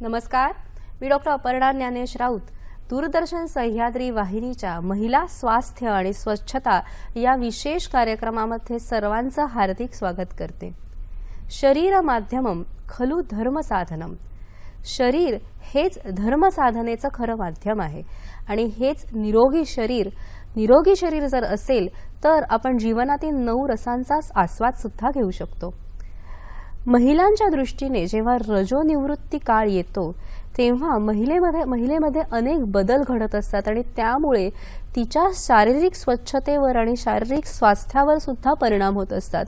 नमस्कार, मी डॉक्टर अपर्णा ज्ञानेश राऊत. दूरदर्शन सह्याद्री वाहिनीच्या महिला स्वास्थ्य आणि स्वच्छता या विशेष कार्यक्रमामध्ये सर्वांचं हार्दिक स्वागत करते. शरीर माध्यमम खलु धर्म साधनम. शरीर हेच धर्मसाधनेचं खरं माध्यम आहे आणि हेच निरोगी शरीर जर असेल तर आपण जीवनातील 9 रसांचा आस्वाद सुद्धा घेऊ शकतो. महिलांच्या दृष्टीने जेव्हा रजोनिवृत्ती काळ येतो तेव्हा महिलेमध्ये अनेक बदल घडत असतात आणि त्यामुळे तिच्या शारीरिक स्वच्छतेवर आणि शारीरिक स्वास्थ्यावर सुद्धा परिणाम होत असतात.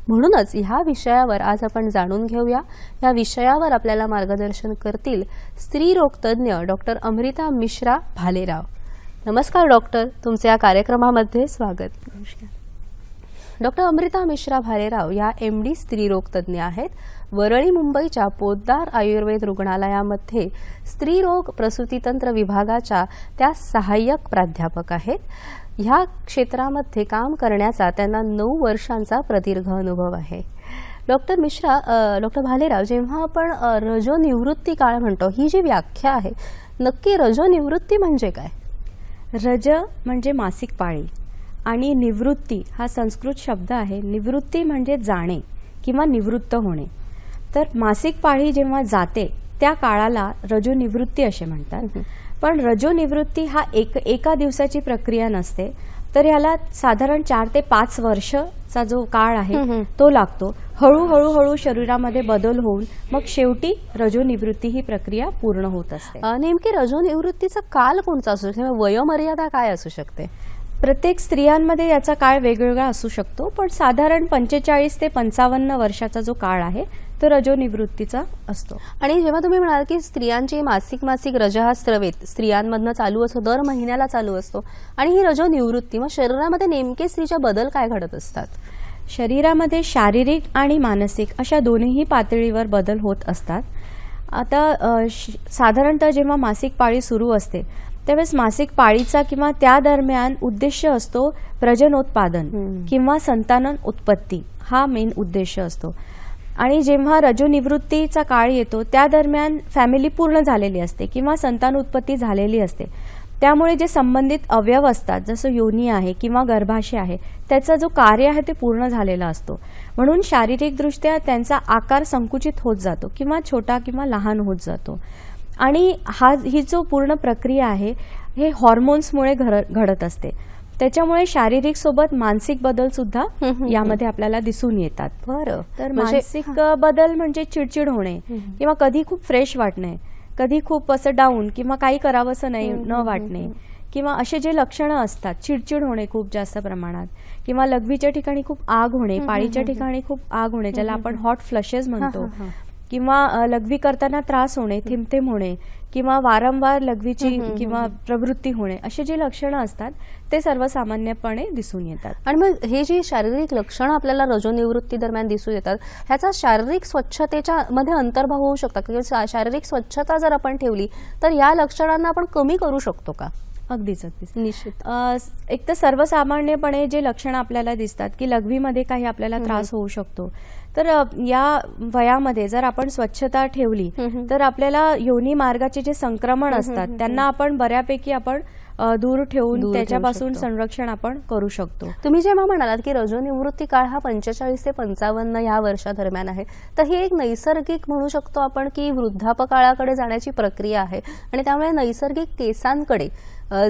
म्हणूनच ह्या विषयावर आज आपण जाणून घेऊया. या विषयावर आपल्याला मार्गदर्शन करतील स्त्रीरोग तज्ञ डॉक्टर अमृता मिश्रा भालेराव. नमस्कार डॉक्टर, तुमचे या कार्यक्रमामध्ये स्वागत. डॉक्टर अमृता मिश्रा भालेराव या MD स्त्रीरोग तज्ञ आहेत. वरळी मुंबईच्या पोद्दार आयुर्वेद रुग्णालयामध्ये स्त्रीरोग प्रसूतीतंत्र विभागाच्या त्या सहाय्यक प्राध्यापक आहेत. ह्या क्षेत्रामध्ये काम करण्याचा त्यांना 9 वर्षांचा प्रदीर्घ अनुभव आहे. डॉक्टर भालेराव, जेव्हा आपण रजोनिवृत्ती काळ म्हणतो, ही जी व्याख्या आहे, नक्की रजोनिवृत्ती म्हणजे काय? रज म्हणजे मासिक पाळी आणि निवृत्ती हा संस्कृत शब्द आहे. निवृत्ती म्हणजे जाणे किंवा निवृत्त होणे. तर मासिक पाळी जेव्हा जाते त्या काळाला रजोनिवृत्ती असे म्हणतात. पण रजोनिवृत्ती हा एका दिवसाची प्रक्रिया नसते, तर याला साधारण 4 ते 5 वर्षचा जो काळ आहे तो लागतो. हळूहळू शरीरामध्ये बदल होऊन मग शेवटी रजोनिवृत्ती ही प्रक्रिया पूर्ण होत असते. नेमकी रजोनिवृत्तीचा काल कोणता असू शकतो? वयोमर्यादा काय असू शकते? प्रत्येक स्त्रियांमध्ये याचा काळ वेगवेगळा असू शकतो, पण साधारण 45 ते 55 वर्षाचा जो काळ आहे तो रजोनिवृत्तीचा असतो. आणि जेव्हा तुम्ही म्हणाल की स्त्रियांची मासिक रजःस्रवेत स्त्रियांमधनं चालू असतो, दर महिन्याला चालू असतो, आणि ही रजोनिवृत्ती, मग शरीरामध्ये नेमके स्त्रीच्या बदल काय घडत असतात? शरीरामध्ये शारीरिक आणि मानसिक अशा दोन्हीही पातळीवर बदल होत असतात. आता साधारणतः जेव्हा मासिक पाळी सुरू असते त्यावेळेस मासिक पाळीचा किंवा त्या दरम्यान उद्देश असतो प्रजनोत्पादन किंवा संतान उत्पत्ती, हा मेन उद्देश असतो. आणि जेव्हा रजोनिवृत्तीचा काळ येतो त्या दरम्यान फॅमिली पूर्ण झालेली असते किंवा संतान उत्पत्ती झालेली असते. त्यामुळे जे संबंधित अवयव असतात, जसं योनी आहे किंवा गर्भाशय आहे, त्याचा जो कार्य आहे ते पूर्ण झालेला असतो. म्हणून शारीरिकदृष्ट्या त्यांचा आकार संकुचित होत जातो किंवा छोटा किंवा लहान होत जातो. आणि ही जो पूर्ण प्रक्रिया आहे हे हॉर्मोन्समुळे घडत असते. त्याच्यामुळे शारीरिक सोबत मानसिक बदल सुद्धा यामध्ये आपल्याला दिसून येतात. बरं, तर मानसिक बदल म्हणजे चिडचिड होणे किंवा कधी खूप फ्रेश वाटणे, कधी खूप असं डाऊन किंवा काही करावंसं नाही न वाटणे, किंवा असे जे लक्षणं असतात, चिडचिड होणे खूप जास्त प्रमाणात, किंवा लघवीच्या ठिकाणी खूप आग होणे, पाळीच्या ठिकाणी खूप आग होणे, ज्याला आपण हॉट फ्लशेस म्हणतो, किंवा लघवी करताना त्रास होणे, थिमथिम होणे, किंवा वारंवार लघवीची किंवा प्रवृत्ती होणे, असे जे लक्षणं असतात ते सर्वसामान्यपणे दिसून येतात. आणि मग हे जी शारीरिक लक्षणं आपल्याला रजोनिवृत्ती दरम्यान दिसून येतात, ह्याचा शारीरिक स्वच्छतेच्या मध्ये अंतर्भाव होऊ शकतात? किंवा शारीरिक स्वच्छता जर आपण ठेवली तर या लक्षणांना आपण कमी करू शकतो का? अगदीच निश्चित. एक तर सर्वसामान्यपणे जे लक्षणं आपल्याला दिसतात की लघवीमध्ये काही आपल्याला त्रास होऊ शकतो, तर या वयामध्ये जर आपण स्वच्छता ठेवली तर आपल्याला योनी मार्गाचे जे संक्रमण असतात त्यांना आपण बऱ्यापैकी दूर ठेवून त्याच्यापासून संरक्षण आपण करू शकतो. तुम्ही जेव्हा म्हणालात की रजोनिवृत्ती काळ हा 45 ते 55 या वर्षादरम्यान आहे, तर ही एक नैसर्गिक म्हणू शकतो आपण की वृद्धापकाळाकडे जाण्याची प्रक्रिया आहे. आणि त्यामुळे नैसर्गिक केसांकडे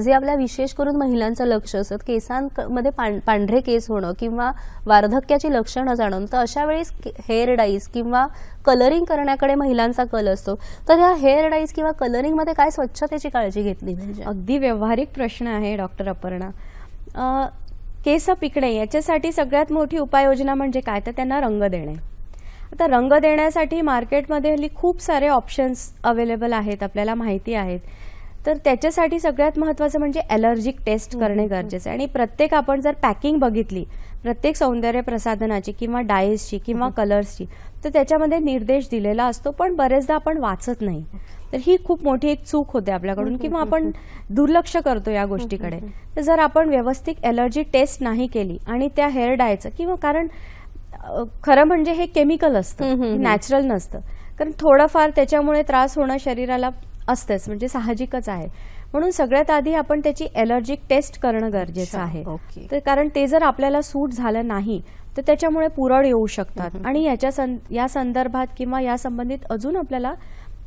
जे आपल्या विशेष करून महिलांचं लक्ष असतं, केसांमध्ये पांढरे केस होणं किंवा वार्धक्याची लक्षणं जाणून, तर अशा वेळेस हेअर डाईज किंवा कलरिंग करण्याकडे महिलांचा कल असतो. तर या हेअर डाईज किंवा कलरिंग मध्ये काय स्वच्छतेची काळजी घेतली पाहिजे? अगदी व्यावहारिक प्रश्न आहे डॉक्टर अपर्णा. केस पिकणे याच्यासाठी सगळ्यात मोठी उपाययोजना म्हणजे काय, तर त्यांना रंग देणे. आता रंग देण्यासाठी मार्केटमध्ये हल्ली खूप सारे ऑप्शन्स अवेलेबल आहेत, आपल्याला माहिती आहेत. तर त्याच्यासाठी सगळ्यात महत्त्वाचं म्हणजे ॲलर्जिक टेस्ट करणे गरजेचं आहे. आणि प्रत्येक आपण जर पॅकिंग बघितली प्रत्येक सौंदर्य प्रसाधनाची किंवा डायसची किंवा कलर्सची, तर त्याच्यामध्ये निर्देश दिलेला असतो, पण बरेचदा आपण वाचत नाही. तर ही खूप मोठी एक चूक होते आपल्याकडून, किंवा आपण दुर्लक्ष करतो या गोष्टीकडे. तर जर आपण व्यवस्थित ॲलर्जी टेस्ट नाही केली आणि त्या हेअर डायचं, किंवा कारण खरं म्हणजे हे केमिकल असतं, नॅचरल नसतं, कारण थोडंफार त्याच्यामुळे त्रास होणं शरीराला असतेच, म्हणजे साहजिकच आहे. म्हणून सगळ्यात आधी आपण त्याची ॲलर्जिक टेस्ट करणं गरजेचं आहे. तर कारण ते जर आपल्याला सूट झालं नाही तर त्याच्यामुळे पुरळ येऊ शकतात आणि या संदर्भात किंवा या संबंधित अजून आपल्याला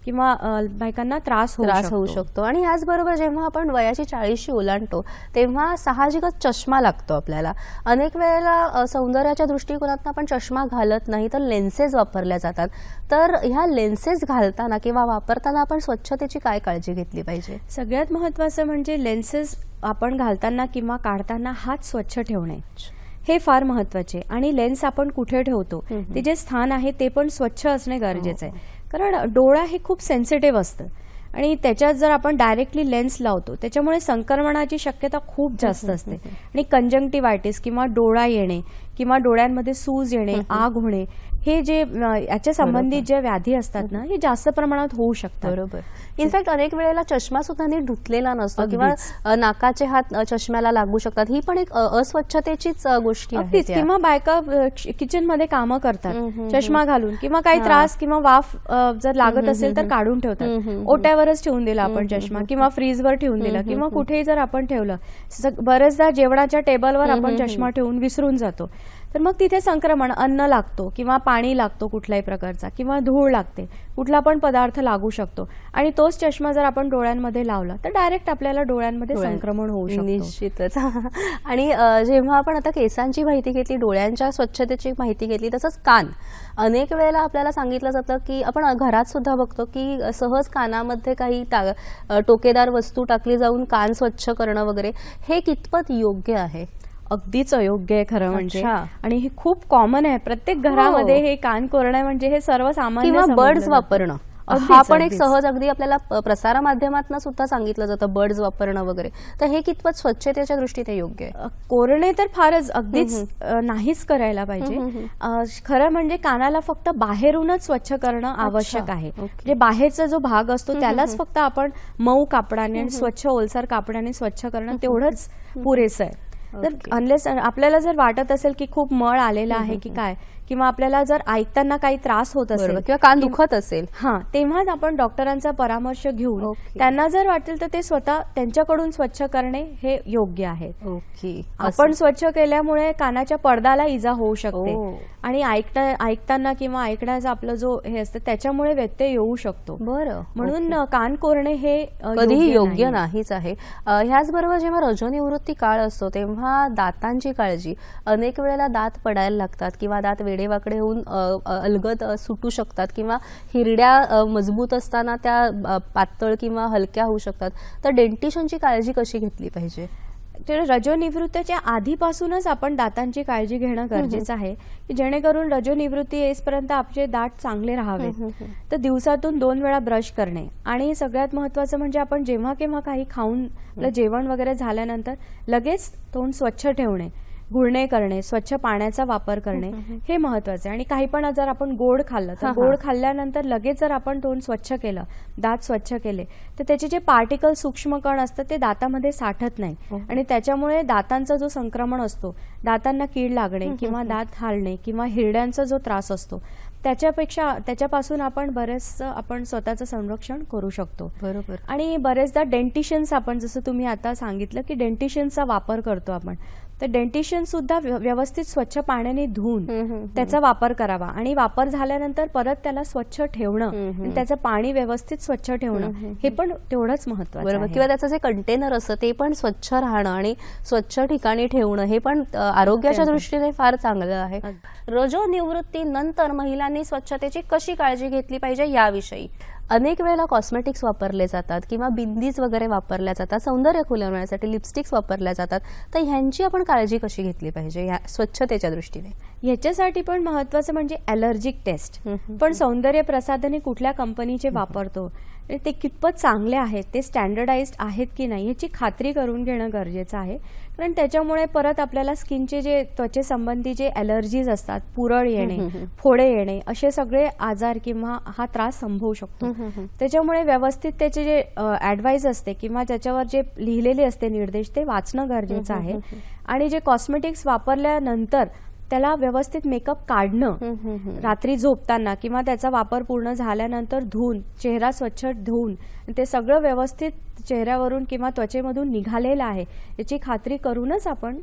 किंवा बायकांना त्रास होऊ शकतो. आणि याचबरोबर जेव्हा आपण वयाची 40शी ओलांडतो तेव्हा साहजिकच चष्मा लागतो आपल्याला. अनेक वेळेला सौंदर्याच्या दृष्टिकोनातून आपण चष्मा घालत नाही तर लेन्सेस वापरल्या जातात. तर ह्या लेन्सेस घालताना किंवा वापरताना आपण स्वच्छतेची काय काळजी घेतली पाहिजे? सगळ्यात महत्त्वाचं म्हणजे लेन्सेस आपण घालताना किंवा काढताना हात स्वच्छ ठेवणे हे फार महत्त्वाचे. आणि लेन्स आपण कुठे ठेवतो ते जे स्थान आहे ते पण स्वच्छ असणे गरजेचं आहे. कारण डोळा हे खूप सेन्सिटिव्ह असतं आणि त्याच्यात जर आपण डायरेक्टली लेन्स लावतो त्याच्यामुळे संक्रमणाची शक्यता खूप जास्त असते आणि कंजंक्टिव्हायटिस किंवा डोळा येणे किंवा डोळ्यांमध्ये सूज येणे, आग होणे, हे जे याच्या संबंधित जे व्याधी असतात ना हे जास्त प्रमाणात होऊ शकतात. बरोबर. इनफॅक्ट अनेक वेळेला चष्मा सुद्धा नीट धुतलेला नसतो किंवा नाकाचे हात चष्म्याला लागू शकतात. ही पण एक अस्वच्छतेचीच गोष्टी आहे. किंवा बायका किचनमध्ये कामं करतात चष्मा घालून किंवा काही त्रास किंवा वाफ जर लागत असेल तर काढून ठेवतात. ओट्यावरच ठेवून दिला आपण चष्मा किंवा फ्रीजवर ठेवून दिला किंवा कुठेही जर आपण ठेवलं, बरेचदा जेवणाच्या टेबलवर आपण चष्मा ठेवून विसरून जातो तर मग तिथे संक्रमण, अन्न लागतो किंवा पाणी लागतो कुठल्याही प्रकारचा किंवा धूळ लागते, कुठला पण पदार्थ लागू शकतो आणि तोच चष्मा जर आपण डोळ्यांमध्ये लावला तर डायरेक्ट आपल्याला डोळ्यांमध्ये संक्रमण होऊ शकतं. निश्चितच. आणि जेव्हा आपण आता केसांची माहिती घेतली, डोळ्यांच्या स्वच्छतेची माहिती घेतली, तसंच कान. अनेक वेळेला आपल्याला सांगितलं जातं की आपण घरात सुद्धा बघतो की सहज कानामध्ये काही टोकेदार वस्तू टाकली जाऊन कान स्वच्छ करणं वगैरे, हे कितपत योग्य आहे? अगदीच अयोग्य आहे खरं म्हणजे. आणि हे खूप कॉमन आहे प्रत्येक घरामध्ये. हे कान कोरणे म्हणजे हे सर्वसामान्य. किंवा बर्ड्स वापरणं, हा पण एक सहज अगदी आपल्याला प्रसार माध्यमातून सुद्धा सांगितलं जातं बर्ड्स वापरणं वगैरे. तर हे कितपत स्वच्छतेच्या दृष्टीने योग्य आहे? कोरणे तर फारच अगदीच नाहीच करायला पाहिजे. खरं म्हणजे कानाला फक्त बाहेरूनच स्वच्छ करणं आवश्यक आहे. म्हणजे बाहेरचा जो भाग असतो त्यालाच फक्त आपण मऊ कापडाने आणि स्वच्छ ओलसर कापडाने स्वच्छ करणं तेवढंच पुरेसं आहे. तर अनलेस आपल्याला जर वाटत असेल की खूप मळ आलेला आहे की काय, किंवा आपल्याला जर ऐकताना काही त्रास होत असेल किंवा कान दुखत असेल, तेव्हाच आपण डॉक्टरांचा परामर्श घेऊन त्यांना जर वाटेल तर ते स्वतः त्यांच्याकडून स्वच्छ करणे हे योग्य आहे. आपण स्वच्छ केल्यामुळे कानाच्या पडद्याला इजा होऊ शकते आणि ऐकताना किंवा ऐकण्याचा आपलं जो हे असतं त्याच्यामुळे व्यत्यय येऊ शकतो. म्हणून कान कोरणे हे कधीही योग्य नाहीच आहे. ह्याचबरोबर जेव्हा रजोनिवृत्ती काळ असतो तेव्हा दातांची काळजी. अनेक वेळेला दात पडायला लागतात किंवा दात वेडेवाकडे होऊन अलगद सुटू शकतात किंवा हिरड्या मजबूत असताना त्या पातळ किंवा हलक्या होऊ शकतात. तर डेंटिशनची काळजी कशी घेतली पाहिजे? रजोनिवृत्तीच्या आधीपासूनच आपण दातांची काळजी घेणं गरजेचं आहे की जेणेकरून रजोनिवृत्ती येईपर्यंत आपले दात चांगले राहावेत. तर दिवसातून 2 वेळा ब्रश करणे आणि सगळ्यात महत्त्वाचं म्हणजे आपण जेव्हा केव्हा काही खाऊन जेवण वगैरे झाल्यानंतर लगेच तोंड स्वच्छ ठेवणे, गुळणे करणे, स्वच्छ पाण्याचा वापर करणे हे महत्वाचे. आणि काही पण जर आपण गोड खाल्लं तर गोड खाल्ल्यानंतर लगेच जर आपण तोंड स्वच्छ केलं, दात स्वच्छ केले तर त्याचे जे पार्टिकल सूक्ष्म कण असतात ते दातामध्ये साठत नाही आणि त्याच्यामुळे दातांचा जो संक्रमण असतो, दातांना कीड लागणे किंवा दात हालणे किंवा हिरड्यांचा जो त्रास असतो त्याच्यापासून आपण आपण स्वतःचं संरक्षण करू शकतो. बरोबर. आणि बरेचदा डेंटिशियन्स, आपण जसं तुम्ही आता सांगितलं की डेंटिशियन्सचा वापर करतो आपण, तर डेंटिशियन सुद्धा व्यवस्थित स्वच्छ पाण्याने धुवून त्याचा वापर करावा आणि वापर झाल्यानंतर परत त्याला स्वच्छ ठेवणं आणि त्याचं पाणी व्यवस्थित स्वच्छ ठेवणं हे पण तेवढंच महत्त्वाचं आहे. किंवा त्याचं जे कंटेनर असतं ते पण स्वच्छ राहणं आणि स्वच्छ ठिकाणी ठेवणं हे पण आरोग्याच्या दृष्टीने फार चांगलं आहे. रजोनिवृत्तीनंतर महिलांनी स्वच्छतेची कशी काळजी घेतली पाहिजे याविषयी. अनेक वेळेला कॉस्मेटिक्स वापरले जातात किंवा बिंदीज वगैरे वापरल्या जातात, सौंदर्य खुलवण्यासाठी लिपस्टिक्स वापरल्या जातात. तर ह्यांची आपण काळजी कशी घेतली पाहिजे या स्वच्छतेच्या दृष्टीने? ह्याच्यासाठी पण महत्त्वाचं म्हणजे ॲलर्जिक टेस्ट. पण सौंदर्य प्रसाधने कुठल्या कंपनीचे वापरतो, ते कितपत चांगले आहेत, ते स्टँडर्डाइज्ड आहेत की नाही याची खात्री करून घेणं गरजेचं आहे. कारण त्याच्यामुळे परत आपल्याला स्किनचे जे त्वचेसंबंधी जे ॲलर्जीज असतात, पुरळ येणे, फोडे येणे, असे सगळे आजार किंवा हा त्रास संभवू शकतो. त्याच्यामुळे व्यवस्थित त्याचे जे ॲडवाइस असते किंवा त्याच्यावर जे लिहिलेले असते निर्देश ते वाचणं गरजेचं आहे. आणि जे कॉस्मेटिक्स वापरल्यानंतर त्याला व्यवस्थित मेकअप काढणं, रात्री झोपताना किंवा त्याचा वापर पूर्ण झाल्यानंतर धुवून, चेहरा स्वच्छ धुवून ते सगळं व्यवस्थित चेहऱ्यावरून किंवा त्वचेमधून निघालेलं आहे याची खात्री करूनच आपण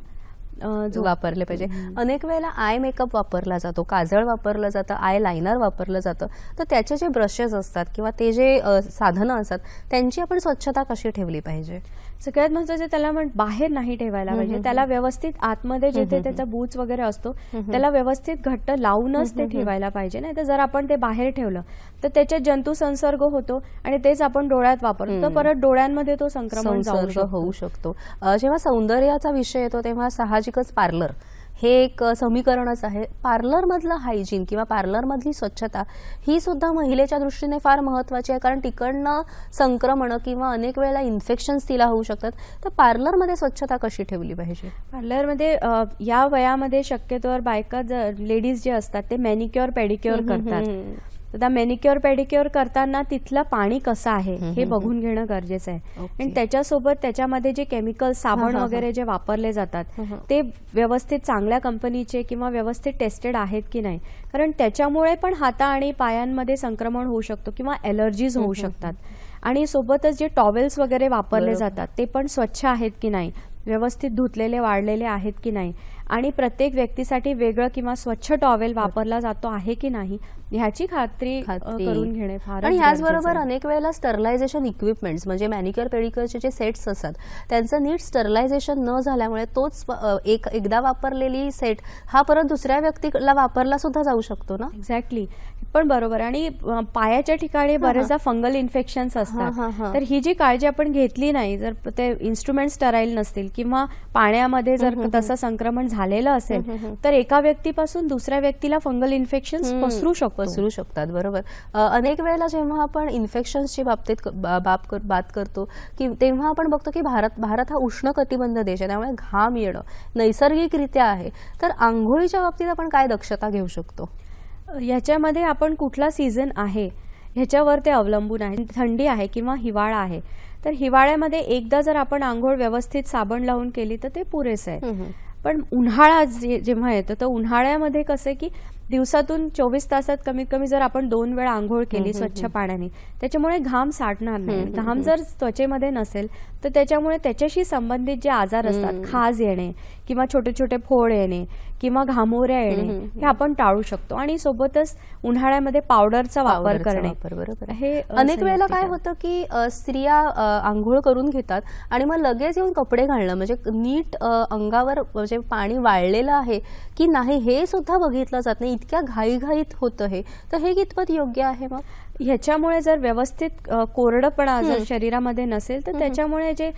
वापरले पाहिजे. अनेक वेळेला आय मेकअप वापरला जातो, काजळ वापरलं जातं, आय लायनर वापरलं जातं, तर त्याचे जे ब्रशेस असतात किंवा ते जे साधनं असतात त्यांची आपण स्वच्छता कशी ठेवली पाहिजे? सगळ्यात महत्त्वाचं त्याला बाहेर नाही ठेवायला पाहिजे. त्याला व्यवस्थित आतमध्ये जिथे त्याचा बूच वगैरे असतो त्याला व्यवस्थित घट्ट लावूनच ते ठेवायला पाहिजे. नाही तर जर आपण ते बाहेर ठेवलं तर त्याच्यात जंतू संसर्ग होतो आणि तेच आपण डोळ्यात वापरतो तर परत डोळ्यांमध्ये तो संक्रमण होऊ शकतो. जेव्हा सौंदर्याचा विषय येतो तेव्हा साहजिकच पार्लर हे एक समीकरणच आहे. पार्लरमधलं हायजीन किंवा पार्लरमधली स्वच्छता ही सुद्धा महिलेच्या दृष्टीने फार महत्त्वाची आहे, कारण तिकडनं संक्रमण किंवा अनेक वेळेला इन्फेक्शन्स तिला होऊ शकतात. तर पार्लरमध्ये स्वच्छता कशी ठेवली पाहिजे? पार्लरमध्ये या वयामध्ये शक्यतोवर बायका लेडीज जे असतात ते मॅनिक्युअर पेडिक्युअर करतात. आता मॅनिक्युअर पेडिक्युअर करताना तिथलं पाणी कसं आहे हे बघून घेणं गरजेचं आहे. आणि त्याच्यासोबत त्याच्यामध्ये जे केमिकल साबण वगैरे जे वापरले जातात ते व्यवस्थित चांगल्या कंपनीचे किंवा व्यवस्थित टेस्टेड आहेत की नाही, कारण त्याच्यामुळे पण हाता आणि पायांमध्ये संक्रमण होऊ शकतो किंवा ॲलर्जीज होऊ शकतात. आणि सोबतच जे टॉवेल्स वगैरे वापरले जातात ते पण स्वच्छ आहेत की नाही, व्यवस्थित धुतलेले वाळलेले आहेत की नाही, आणि प्रत्येक व्यक्तीसाठी वेगळं किंवा स्वच्छ टॉवेल वापरला जातो आहे की नाही ह्याची खात्री करून घेणे फार. आणि याचबरोबर अनेक वेळेला स्टरलायझेशन इक्विपमेंट्स म्हणजे मॅनिक्युअर पेडिक्युअरचे जे सेट्स असतात त्यांचं नीट स्टरलायझेशन न झाल्यामुळे तोच एकदा वापरलेली सेट हा परत दुसऱ्या व्यक्तीला वापरला सुद्धा जाऊ शकतो ना. एक्झॅक्टली, पण बरोबर. आणि पायाच्या ठिकाणी बरेचदा फंगल इन्फेक्शन्स असतात, तर ही जी काळजी आपण घेतली नाही, जर ते इन्स्ट्रुमेंट स्टराईल नसतील किंवा पाण्यामध्ये जर तसं संक्रमण झालेलं असेल तर एका व्यक्तीपासून दुसऱ्या व्यक्तीला फंगल इन्फेक्शन्स पसरू शकतात. बरोबर. अनेक वेळेला जेव्हा आपण इन्फेक्शन्सची बात करतो की तेव्हा आपण बघतो की भारत हा उष्णकटिबंध देश आहे, त्यामुळे घाम येणं नैसर्गिकरित्या आहे. तर आंघोळीच्या बाबतीत आपण काय दक्षता घेऊ शकतो? याच्यामध्ये आपण कुठला सीझन आहे ह्याच्यावर ते अवलंबून आहे. थंडी आहे किंवा हिवाळा आहे, तर हिवाळ्यामध्ये एकदा जर आपण आंघोळ व्यवस्थित साबण लावून केली तर ते पुरेसं आहे. पण उन्हाळा जेव्हा येतो तर उन्हाळ्यामध्ये कसं आहे की दिवसातून 24 तासात कमीत कमी जर आपण 2 वेळा आंघोळ केली स्वच्छ पाण्याने त्याच्यामुळे घाम साठणार नाही. घाम जर त्वचेमध्ये नसेल तर त्याच्यामुळे त्याच्याशी संबंधित जे आजार असतात, खाज येणे किंवा छोटे छोटे फोड येणे किंवा घामोऱ्या येणे हे आपण टाळू शकतो. आणि सोबतच उन्हाळ्यामध्ये पावडरचा वापर करणे. बरोबर. हे अनेक वेळेला काय होतं की स्त्रिया आंघोळ करून घेतात आणि मग लगेच येऊन कपडे घालणं म्हणजे नीट अंगावर म्हणजे पाणी वाळलेलं आहे की नाही हे सुद्धा बघितलं जात नाही, इतक्या घाईघाईत होतं हे. तर हे कितपत योग्य आहे? मग ह्याच्यामुळे जर व्यवस्थित कोरडपणा जर शरीरामध्ये नसेल तर त्याच्यामुळे जे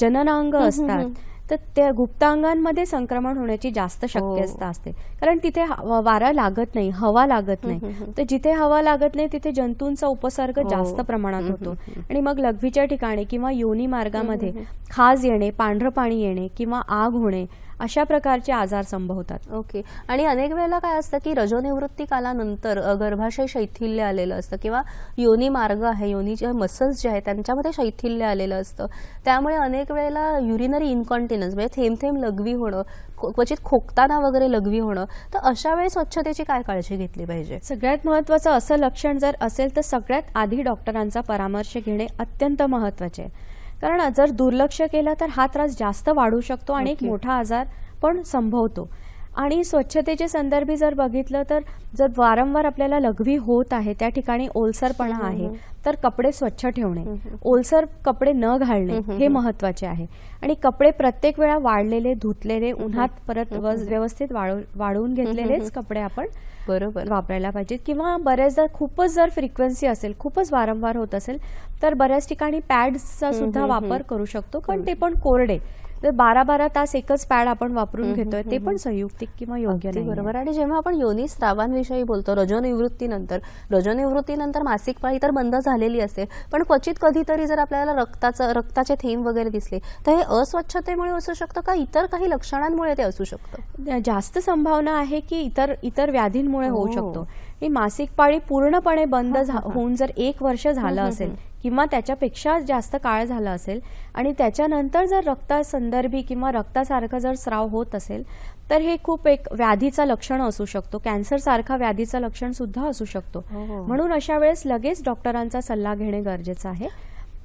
जननांग असतात तर त्या गुप्तांगांमध्ये संक्रमण होण्याची जास्त शक्यता असते, कारण तिथे वारा लागत नाही, हवा लागत नाही. तर जिथे हवा लागत नाही तिथे जंतूंचा उपसर्ग जास्त प्रमाणात होतो आणि मग लघवीच्या ठिकाणी किंवा योनी मार्गामध्ये खाज येणे, पांढरं पाणी येणे किंवा आग होणे अशा प्रकारचे आजार संभवतात. ओके. आणि अनेक वेळेला काय असतं की रजोनिवृत्ती कालानंतर गर्भाशय शैथिल्य आलेलं असतं किंवा योनी मार्ग आहे, योनीचे मसल्स जे आहेत त्यांच्यामध्ये शैथिल्य आलेलं असतं, त्यामुळे अनेक वेळेला युरिनरी इन्कॉन्टिनन्स म्हणजे थेंब थेंब लघवी होणं, क्वचित खोकताना वगैरे लघवी होणं, तर अशा वेळी स्वच्छतेची काय काळजी घेतली पाहिजे? सगळ्यात महत्त्वाचं असं लक्षण जर असेल तर सगळ्यात आधी डॉक्टरांचा परामर्श घेणे अत्यंत महत्त्वाचे आहे, कारण जर दुर्लक्ष केलं तर हा त्रास जास्त वाढू शकतो आणि एक मोठा आजार पण संभवतो. आणि स्वच्छतेच्या संदर्भी जर बघितलं तर जर वारंवार आपल्याला लघवी होत आहे, त्या ठिकाणी ओलसरपणा आहे तर कपडे स्वच्छ ठेवणे, ओलसर कपडे न घालणे हे महत्त्वाचे आहे. आणि कपडे प्रत्येक वेळा वाळलेले, धुतलेले, उन्हात परत व्यवस्थित वाळवून घेतलेलेच कपडे आपण बरोबर वापरायला पाहिजेत. किंवा बऱ्याचदा खूपच जर फ्रिक्वेन्सी असेल, खूपच वारंवार होत असेल तर बऱ्याच ठिकाणी पॅड्सचा सुद्धा वापर करू शकतो, पण ते पण कोरडे. तर 12-12 तास एकच पॅड आपण वापरून घेतोय ते पण संयुक्तिक किंवा योग्य नाही. बरोबर. आणि जेव्हा आपण योनी स्रावांविषयी बोलतो रजोनिवृत्तीनंतर मासिक पाळी तर बंद झालेली असते, पण क्वचित कधीतरी जर आपल्याला रक्ताचे थेंब वगैरे दिसले तर हे अस्वच्छतेमुळे असू शकतं का इतर काही लक्षणांमुळे ते असू शकतं? जास्त संभावना आहे की इतर व्याधींमुळे होऊ शकतो. ही मासिक पाळी पूर्णपणे बंद होऊन जर 1 वर्ष झालं असेल किंवा त्याच्यापेक्षा जास्त काळ झाला असेल आणि त्याच्यानंतर जर रक्तासंदर्भी किंवा रक्तासारखं जर स्राव होत असेल तर हे खूप एक व्याधीचा लक्षण असू शकतो, कॅन्सर सारखा व्याधीचा लक्षण सुद्धा असू शकतो. म्हणून अशा वेळेस लगेच डॉक्टरांचा सल्ला घेणे गरजेचं आहे.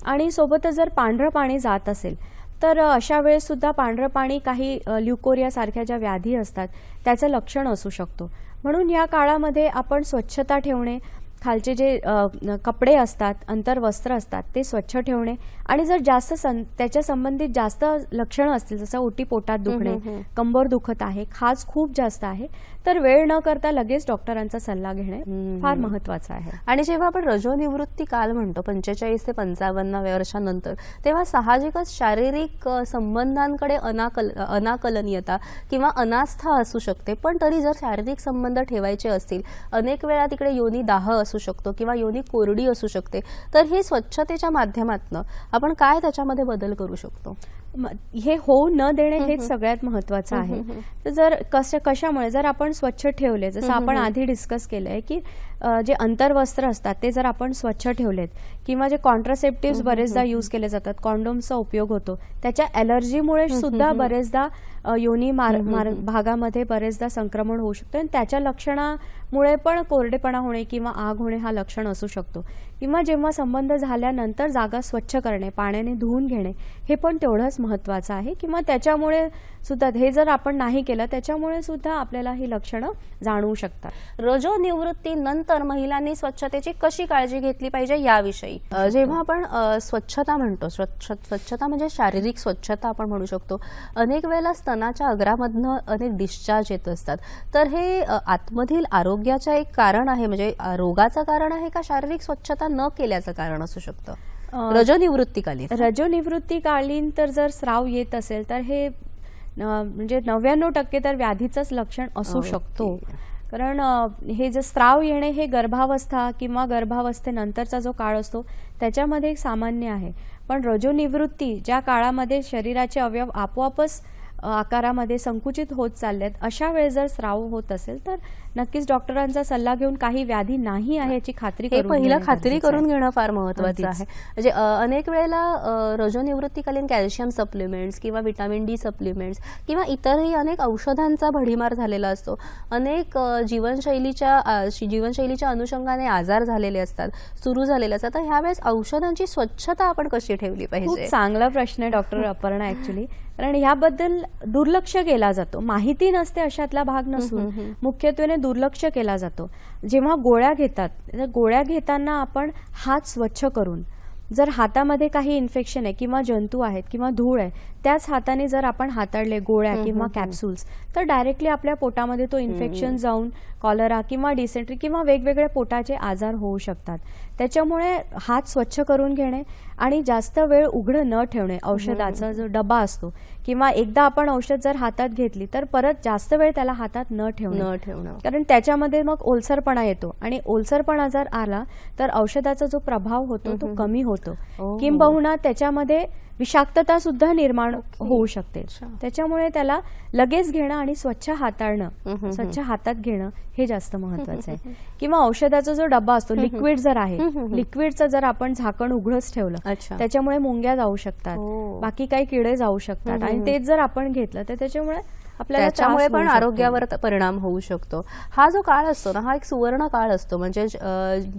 आणि सोबतच जर पांढरं पाणी जात असेल तर अशा वेळेस सुद्धा पांढरं पाणी काही ल्युकोरिया सारख्या ज्या व्याधी असतात त्याचं लक्षण असू शकतो. म्हणून या काळामध्ये आपण स्वच्छता ठेवणे, खालचे जे कपडे असतात, अंतर्वस्त्र असतात ते स्वच्छ ठेवणे आणि जर जास्त त्याच्या संबंधित जास्त लक्षणं असतील, जसं ओटी पोटात दुखणे, कंबर दुखत आहे, खाज खूप जास्त आहे, तर वेळ न करता लगेच डॉक्टरांचा सल्ला घेणे फार महत्वाचं आहे. आणि जेव्हा आपण रजोनिवृत्ती काल म्हणतो 45 ते 55 वर्षानंतर, तेव्हा साहजिकच शारीरिक संबंधांकडे अनाकलनीयता किंवा अनास्था असू शकते. पण तरी जर शारीरिक संबंध ठेवायचे असतील, अनेक वेळा तिकडे योनी दाह असू शकतो किंवा योनी कोरडी असू शकते, तर हे स्वच्छतेच्या माध्यमातून आपण काय त्याच्यामध्ये बदल करू शकतो? हे होऊ न देणे हेच सगळ्यात महत्वाचं आहे. तर जर कशामुळे जर आपण स्वच्छ ठेवले, जसं आपण आधी डिस्कस केलंय की जे अंतर्वस्त्र असतात ते जर आपण स्वच्छ ठेवलेत किंवा जे कॉन्ट्रासेप्टिव्ह बरेचदा यूज केले जातात, कॉन्डोमचा उपयोग होतो, त्याच्या ॲलर्जीमुळे सुद्धा बरेचदा योनी भागामध्ये बरेचदा संक्रमण होऊ शकतं आणि त्याच्या लक्षणामुळे पण कोरडेपणा होणे किंवा आग होणे हा लक्षण असू शकतो. किंवा जेव्हा संबंध झाल्यानंतर जागा स्वच्छ करणे, पाण्याने धुवून घेणे हे पण तेवढंच महत्वाचं आहे. किंवा त्याच्यामुळे सुद्धा हे जर आपण नाही केलं त्याच्यामुळे सुद्धा आपल्याला ही लक्षणं जाणवू शकतात. रजोनिवृत्तीनंतर महिलांनी स्वच्छतेची कशी काळजी घेतली पाहिजे याविषयी जेव्हा आपण स्वच्छता म्हणतो, स्वच्छता म्हणजे शारीरिक स्वच्छता आपण म्हणू शकतो. अनेक वेळेला स्तनाच्या अग्रामधनं अनेक डिस्चार्ज येत असतात, तर हे आतमधील आरोग्याचं एक कारण आहे, म्हणजे रोगाचं कारण आहे का शारीरिक स्वच्छता न केल्याचं कारण असू शकतं रजोनिवृत्तीकालीन? तर जर स्राव येत असेल तर हे म्हणजे 99% तर व्याधीचंच लक्षण असू शकतो. कारण हे जे स्राव येणे हे गर्भावस्था किंवा गर्भावस्थेनंतरचा जो काळ असतो त्याच्यामध्ये सामान्य आहे. पण रजोनिवृत्ती ज्या काळामध्ये शरीराचे अवयव आपोआपच आकारामध्ये संकुचित होत चाललेत, अशा वेळेस जर स्राव होत असेल तर नक्कीच डॉक्टरांचा सल्ला घेऊन काही व्याधी नाही आहे याची खात्री करून घेणं फार महत्त्वाचं आहे. म्हणजे अनेक वेळेला रजोनिवृत्तीकालीन कॅल्शियम सप्लिमेंट्स किंवा व्हिटॅमिन डी सप्लिमेंट्स किंवा इतरही अनेक औषधांचा भडीमार झालेला असतो. अनेक जीवनशैलीच्या अनुषंगाने आजार झालेले असतात, सुरू झालेले असतात. तर ह्यावेळेस औषधांची स्वच्छता आपण कशी ठेवली पाहिजे? खूप चांगला प्रश्न आहे डॉक्टर अपर्णा. ऍक्च्युली कारण याबद्दल दुर्लक्ष केला जातो, माहिती नसते अशातला भाग नसून मुख्यत्वेने दुर्लक्ष केला जातो. जेव्हा गोळ्या घेतात, गोळ्या घेताना आपण हात स्वच्छ करून, जर हातामध्ये काही इन्फेक्शन आहे किंवा जंतू आहेत किंवा धूळ आहे, त्याच हाताने जर आपण हाताळले गोळ्या किंवा कॅप्सूल्स तर डायरेक्टली आपल्या पोटामध्ये तो इन्फेक्शन जाऊन कॉलरा किंवा डिसेंट्री किंवा वेगवेगळे पोटाचे आजार होऊ शकतात. त्याच्यामुळे हात स्वच्छ करून घेणे आणि जास्त वेळ उघडं न ठेवणे. औषधाचा जो डबा असतो किंवा एकदा आपण औषध जर हातात घेतली तर परत जास्त वेळ त्याला हातात न ठेवणं, कारण त्याच्यामध्ये मग ओलसरपणा येतो आणि ओलसरपणा जर आला तर औषधाचा जो प्रभाव होतो तो कमी होतो, किंबहुना त्याच्यामध्ये विषाक्तता सुद्धा निर्माण होऊ शकते. त्याच्यामुळे त्याला लगेच घेणं आणि स्वच्छ हाताळणं, स्वच्छ हातात घेणं हे जास्त महत्वाचं आहे. किंवा औषधाचा जो डबा असतो, लिक्विड जर आहे, लिक्विडचं जर आपण झाकण उघडच ठेवलं त्याच्यामुळे मुंग्या जाऊ शकतात, बाकी काही किडे जाऊ शकतात आणि तेच जर आपण घेतलं तर त्याच्यामुळे पण आरोग्यावर परिणाम होऊ शकतो. हा जो काळ असतो ना, हा एक सुवर्ण काळ असतो. म्हणजे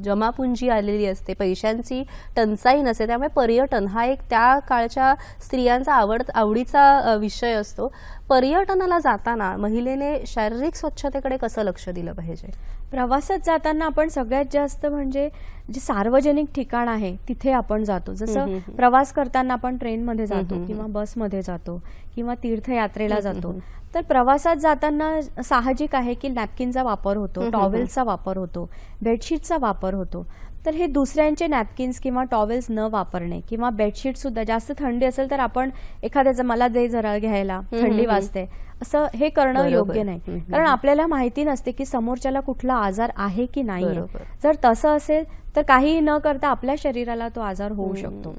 जमापुंजी आलेली असते, पैशांची टंचाई नसते, त्यामुळे पर्यटन हा एक त्या काळच्या स्त्रियांचा आवडीचा विषय असतो. पर्यटनाला जाताना महिलेने शारीरिक स्वच्छतेकडे कसं लक्ष दिलं पाहिजे? प्रवासात जाताना आपण सगळ्यात जास्त म्हणजे जे सार्वजनिक ठिकाण आहे तिथे आपण जातो. जसं प्रवास करताना आपण ट्रेनमध्ये जातो किंवा बसमध्ये जातो किंवा तीर्थयात्रेला जातो, तर प्रवासात जाताना साहजिक आहे की नॅपकिनचा वापर होतो, टॉवेल्सचा वापर होतो, बेडशीटचा वापर होतो. तर हे दुसऱ्यांचे नॅपकिन्स किंवा टॉवेल्स न वापरणे किंवा बेडशीट सुद्धा, जास्त थंडी असेल तर आपण एखाद्याचं मला दे जरा घ्यायला, थंडी वाजते असं हे करणं योग्य नाही. कारण आपल्याला माहिती नसते की समोरच्याला कुठला आजार आहे की नाही. जर तसं असेल तर काहीही न करता आपल्या शरीराला तो आजार होऊ शकतो.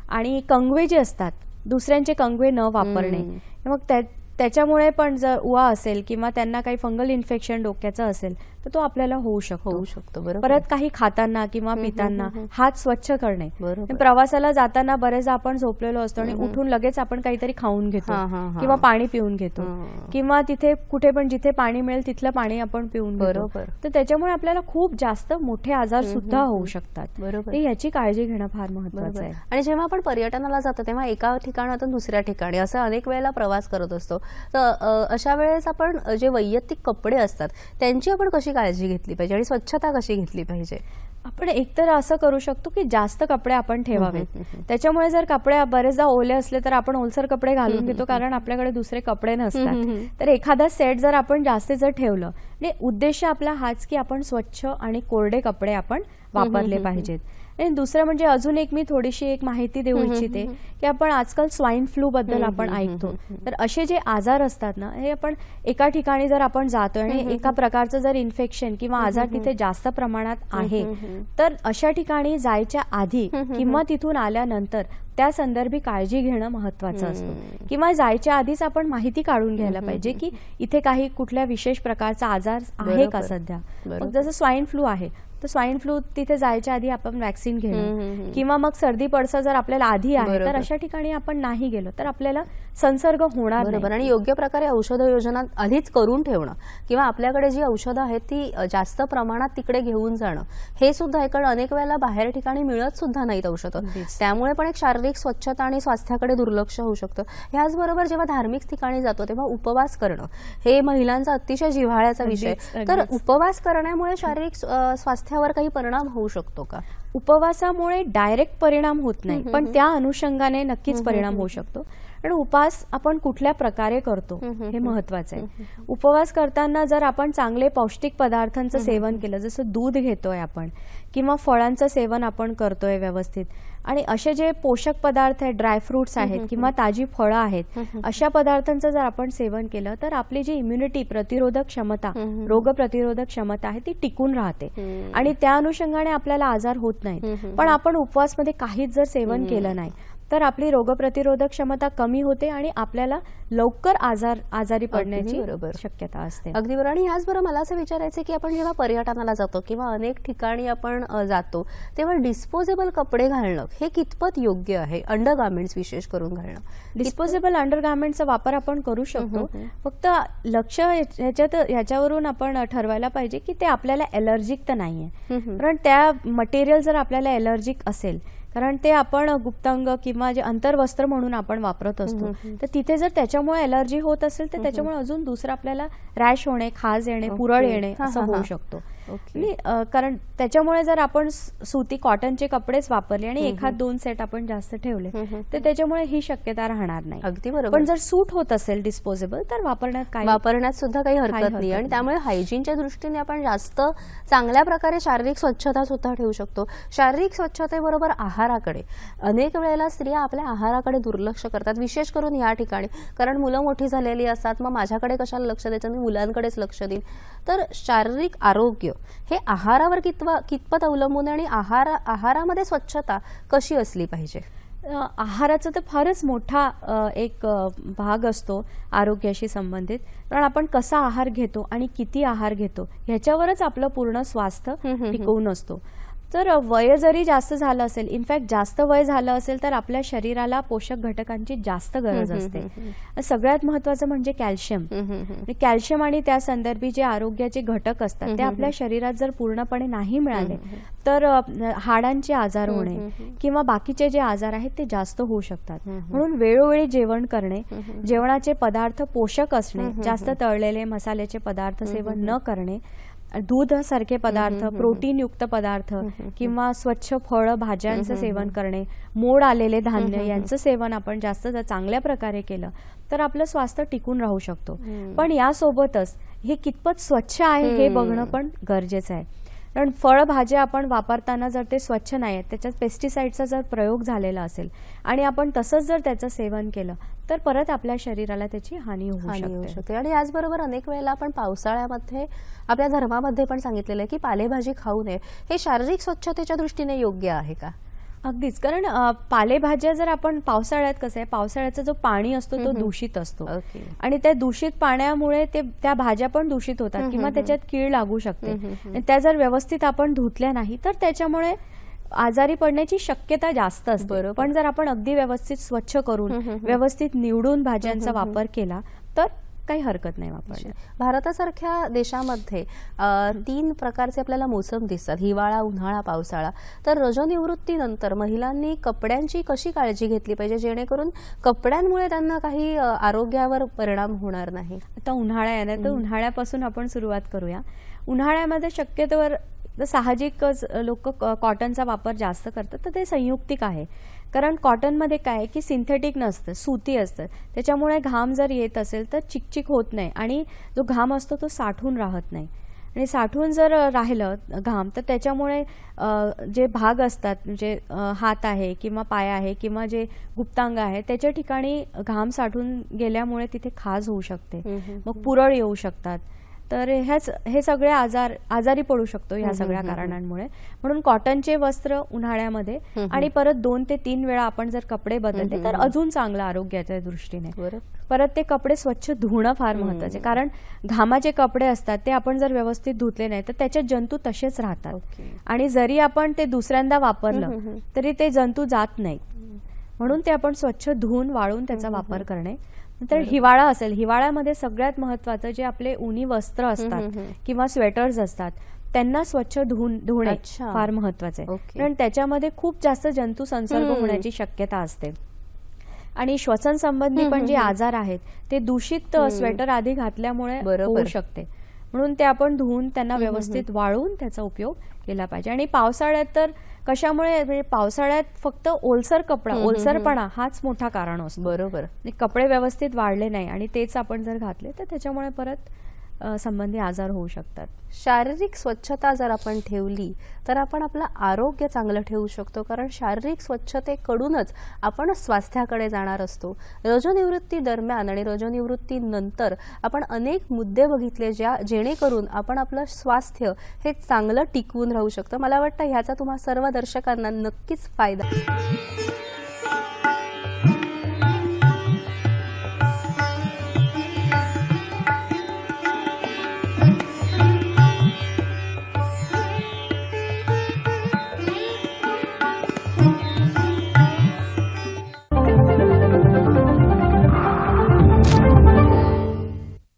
आणि कंगवे जे असतात, दुसऱ्यांचे कंगवे न वापरणे, मग त्याच्यामुळे पण जर उवा असेल किंवा त्यांना काही फंगल इन्फेक्शन डोक्याचं असेल तर तो आपल्याला होऊ होऊ शकतो. बरोबर. परत काही खाताना किंवा पिताना हात स्वच्छ करणे. बरोबर. प्रवासाला जाताना बरेचदा आपण झोपलेलो असतो आणि उठून लगेच आपण काहीतरी खाऊन घेतो किंवा पाणी पिऊन घेतो किंवा तिथे कुठे पण जिथे पाणी मिळेल तिथलं पाणी आपण पिऊन घेतो. बरोबर. तर त्याच्यामुळे आपल्याला खूप जास्त मोठे आजार सुद्धा होऊ शकतात. बरोबर. तर याची काळजी घेणं फार महत्वाचं आहे. आणि जेव्हा आपण पर्यटनाला जातो तेव्हा एका ठिकाणातून दुसऱ्या ठिकाणी असं अनेक वेळेला प्रवास करत असतो. तर अशा वेळेस आपण जे वैयक्तिक कपडे असतात त्यांची आपण कशी काळजी घेतली पाहिजे आणि स्वच्छता कशी घेतली पाहिजे? आपण एकतर असं करू शकतो की जास्त कपडे आपण ठेवावेत. त्याच्यामुळे जर कपडे बरेचदा ओले असले तर आपण ओलसर कपडे घालून घेतो कारण आपल्याकडे दुसरे कपडे नसतात. तर एखादा सेट जर आपण जास्तीत जर ठेवलं म्हणजे उद्देश आपला हाच की आपण स्वच्छ आणि कोरडे कपडे आपण वापरले पाहिजेत. आणि दुसरं म्हणजे अजून एक मी थोडीशी एक माहिती देऊ इच्छिते की आपण आजकाल स्वाईन फ्लू बद्दल आपण ऐकतो. तर असे जे आजार असतात ना हे आपण एका ठिकाणी जर आपण जातोय आणि एका प्रकारचं जर इन्फेक्शन किंवा आजार तिथे जास्त प्रमाणात आहे तर अशा ठिकाणी जायच्या आधी किंवा तिथून आल्यानंतर त्या संदर्भी काळजी घेणं महत्वाचं असतं किंवा जायच्या आधीच आपण माहिती काढून घ्यायला पाहिजे की इथे काही कुठल्या विशेष प्रकारचा आजार आहे का सध्या. मग जसं स्वाईन फ्लू आहे तर स्वाईन फ्लू तिथे जायच्या आधी आपण वॅक्सिन घेणं किंवा मग सर्दी पडसा जर आपल्याला आधी आहे तर अशा ठिकाणी आपण नाही गेलो तर आपल्याला संसर्ग होणार नाही. आणि योग्य प्रकारे औषध योजना आधीच करून ठेवणं किंवा आपल्याकडे जी औषधं आहेत ती जास्त प्रमाणात तिकडे घेऊन जाणं हे सुद्धा आहे. कारण अनेक वेळेला बाहेर ठिकाणी मिळत सुद्धा नाहीत औषधं. त्यामुळे पण एक शारीरिक स्वच्छता आणि स्वास्थ्याकडे दुर्लक्ष होऊ शकतं. ह्याचबरोबर जेव्हा धार्मिक ठिकाणी जातो तेव्हा उपवास करणं हे महिलांचा अतिशय जिव्हाळ्याचा विषय. तर उपवास करण्यामुळे शारीरिक स्वास्थ्यावर काही परिणाम होऊ शकतो का? उपवासामुळे डायरेक्ट परिणाम होत नाही पण त्या अनुषंगाने नक्कीच परिणाम होऊ शकतो. आणि उपवास आपण कुठल्या प्रकारे करतो हे महत्वाचं आहे. उपवास करताना जर आपण चांगले पौष्टिक पदार्थांचं सेवन केलं जसं दूध घेतोय आपण किंवा फळांचं सेवन आपण करतोय व्यवस्थित आणि असे जे पोषक पदार्थ आहेत ड्रायफ्रुट्स आहेत किंवा ताजी फळं आहेत अशा पदार्थांचं जर आपण सेवन केलं तर आपली जी इम्युनिटी प्रतिरोधक क्षमता रोग प्रतिरोधक क्षमता आहे ती टिकून राहते आणि त्या अनुषंगाने आपल्याला आजार होत नाहीत. पण आपण उपवासमध्ये काहीच जर सेवन केलं नाही तर आपली रोगप्रतिरोधक क्षमता कमी होते आणि आपल्याला लवकर आजारी पडण्याची शक्यता असते. अगदी बरोबर. आणि ह्याचबरोबर मला असं विचारायचं की आपण जेव्हा पर्यटनाला जातो किंवा अनेक ठिकाणी आपण जातो तेव्हा डिस्पोजेबल कपडे घालणं हे कितपत योग्य आहे? अंडरगार्मेंट्स विशेष करून घालणं. डिस्पोजेबल अंडरगार्मेंटचा वापर आपण करू शकतो. फक्त लक्ष ह्याच्यावरून आपण ठरवायला पाहिजे की ते आपल्याला एलर्जिक तर नाहीये. कारण त्या मटेरियल जर आपल्याला एलर्जिक असेल कारण ते आपण गुप्तांग किंवा जे अंतर्वस्त्र म्हणून आपण वापरत असतो तर तिथे जर त्याच्यामुळे एलर्जी होत असेल तर त्याच्यामुळे अजून दुसरं आपल्याला रॅश होणे खाज येणे पुरळ येणे असं होऊ शकतो. कारण त्याच्यामुळे जर आपण सुती कॉटनचे कपडेच वापरले आणि एखाद दोन सेट आपण जास्त ठेवले तर त्याच्यामुळे ही शक्यता राहणार नाही. अगदी बरोबर. पण जर सूट होत असेल डिस्पोजेबल तर वापरण्यात सुद्धा काही हरकत नाही. आणि त्यामुळे हायजीनच्या दृष्टीने आपण जास्त चांगल्या प्रकारे शारीरिक स्वच्छता सुद्धा ठेवू शकतो. शारीरिक स्वच्छतेबरोबर आहाराकडे अनेक वेळेला स्त्रिया आपल्या आहाराकडे दुर्लक्ष करतात विशेष करून या ठिकाणी. कारण मुलं मोठी झालेली असतात मग माझ्याकडे कशाला लक्ष द्यायचं मी मुलांकडेच लक्ष देईन. तर शारीरिक आरोग्य हे आहारावर कितपत अवलंबून आहे आणि आहारामध्ये स्वच्छता कशी असली पाहिजे? आहाराचा तर फारच मोठा एक भाग असतो आरोग्याशी संबंधित. कारण आपण कसा आहार घेतो आणि किती आहार घेतो ह्याच्यावरच आपलं पूर्ण स्वास्थ्य टिकवून असतो. तर वय जरी जास्त झालं असेल इनफॅक्ट जास्त वय झालं असेल तर आपल्या शरीराला पोषक घटकांची जास्त गरज असते. सगळ्यात महत्वाचं म्हणजे कॅल्शियम. कॅल्शियम आणि त्या संदर्भी जे आरोग्याचे घटक असतात ते आपल्या शरीरात जर पूर्णपणे नाही मिळाले तर हाडांचे आजार होणे किंवा बाकीचे जे आजार आहेत ते जास्त होऊ शकतात. म्हणून वेळोवेळी जेवण करणे जेवणाचे पदार्थ पोषक असणे जास्त तळलेले मसाल्याचे पदार्थ सेवन न करणे दूध सारखे पदार्थ प्रोटीन युक्त पदार्थ किंवा स्वच्छ फळं भाज्यांचं सेवन करणे मोड आलेले धान्य यांचं सेवन आपण जास्त जर चांगल्या प्रकारे केलं तर आपलं स्वास्थ्य टिकून राहू शकतो. पण यासोबतच हे कितपत स्वच्छ आहे हे बघणं पण गरजेचं आहे. कारण फळभाज्या आपण वापरताना जर ते स्वच्छ नाही आहेत त्याच्यात पेस्टिसाइडचा जर प्रयोग झालेला असेल आणि आपण तसंच जर त्याचं सेवन केलं तर परत आपल्या शरीराला त्याची हानी होऊ शकते. आणि याचबरोबर अनेक वेळेला आपण पावसाळ्यामध्ये आपल्या धर्मामध्ये पण सांगितलेलं आहे की पालेभाजी खाऊ नये. हे शारीरिक स्वच्छतेच्या दृष्टीने योग्य आहे का? अगदीच, कारण पालेभाज्या जर आपण पावसाळ्यात, कसं आहे, पावसाळ्याचा जो पाणी असतो तो दूषित असतो ओके. आणि त्या दूषित पाण्यामुळे त्या भाज्या पण दूषित होतात किंवा त्याच्यात कीड लागू शकते. आणि त्या जर व्यवस्थित आपण धुतल्या नाही तर त्याच्यामुळे आजारी पडण्याची शक्यता जास्त असते. बरोबर. पण जर आपण अगदी व्यवस्थित स्वच्छ करून व्यवस्थित निवडून भाज्यांचा वापर केला तर काही हरकत नाही वापरण्यात. भारतासारख्या देशामध्ये 3 प्रकारचे आपल्याला मोसम दिसतात, हिवाळा, उन्हाळा, पावसाळा. तर रजोनिवृत्तीनंतर महिलांनी कपड्यांची कशी काळजी घेतली पाहिजे जेणेकरून कपड्यांमुळे त्यांना काही आरोग्यावर परिणाम होणार नाही? आता उन्हाळा आहे ना, तर उन्हाळ्यापासून आपण सुरुवात करूया. उन्हाळ्यामध्ये शक्यतोवर साहजिकच लोक कॉटनचा वापर जास्त करतात, तर ते संयुक्तिक आहे. कारण कॉटनमध्ये काय आहे की सिंथेटिक नसतं, सुती असतं. त्याच्यामुळे घाम जर येत असेल तर चिकचिक होत नाही आणि जो घाम असतो तो साठून राहत नाही. आणि साठून जर राहिलं घाम तर त्याच्यामुळे जे भाग असतात, म्हणजे हात आहे किंवा पाय आहे किंवा जे गुप्तांग आहे त्याच्या ठिकाणी घाम साठून गेल्यामुळे तिथे खाज होऊ शकते, मग पुरळ येऊ शकतात. तर हे सगळे आजारी पडू शकतो ह्या सगळ्या कारणांमुळे. म्हणून कॉटनचे वस्त्र उन्हाळ्यामध्ये आणि परत 2 ते 3 वेळा आपण जर कपडे बदलले तर अजून चांगलं आरोग्याच्या दृष्टीने. परत ते कपडे स्वच्छ धुणं फार महत्वाचे, कारण घामाचे कपडे असतात ते आपण जर व्यवस्थित धुतले नाही तर त्याच्यात जंतू तसेच राहतात आणि जरी आपण ते दुसऱ्यांदा वापरलं तरी ते जंतू जात नाहीत. म्हणून ते आपण स्वच्छ धुवून वाळून त्याचा वापर करणे. नंतर हिवाळा असेल, हिवाळ्यामध्ये सगळ्यात महत्वाचं जे आपले उनी वस्त्र असतात किंवा स्वेटर्स असतात त्यांना स्वच्छ धुणे फार महत्वाचं आहे. कारण त्याच्यामध्ये खूप जास्त जंतू संसर्ग होण्याची शक्यता असते. आणि श्वसन संबंधी पण जे आजार आहेत ते दूषित स्वेटर आधी घातल्यामुळे होऊ शकते. म्हणून ते आपण धुवून त्यांना व्यवस्थित वाळून त्याचा उपयोग केला पाहिजे. आणि पावसाळ्यात तर कशामुळे, म्हणजे पावसाळ्यात फक्त ओलसर कपडा, ओलसरपणा हाच मोठा कारण असतो. बरोबर. कपडे व्यवस्थित वाढले नाही आणि तेच आपण जर घातले तर त्याच्यामुळे परत संबंधी आजार होऊ शकतात. शारीरिक स्वच्छता जर आपण ठेवली तर आपण आपलं आरोग्य चांगलं ठेवू शकतो, कारण शारीरिक स्वच्छतेकडूनच आपण स्वास्थ्याकडे जाणार असतो. रजोनिवृत्ती दरम्यान आणि रजोनिवृत्तीनंतर आपण अनेक मुद्दे बघितले जेणेकरून आपण आपलं स्वास्थ्य हे चांगलं टिकवून राहू शकतं. मला वाटतं ह्याचा तुम्हा सर्व दर्शकांना नक्कीच फायदा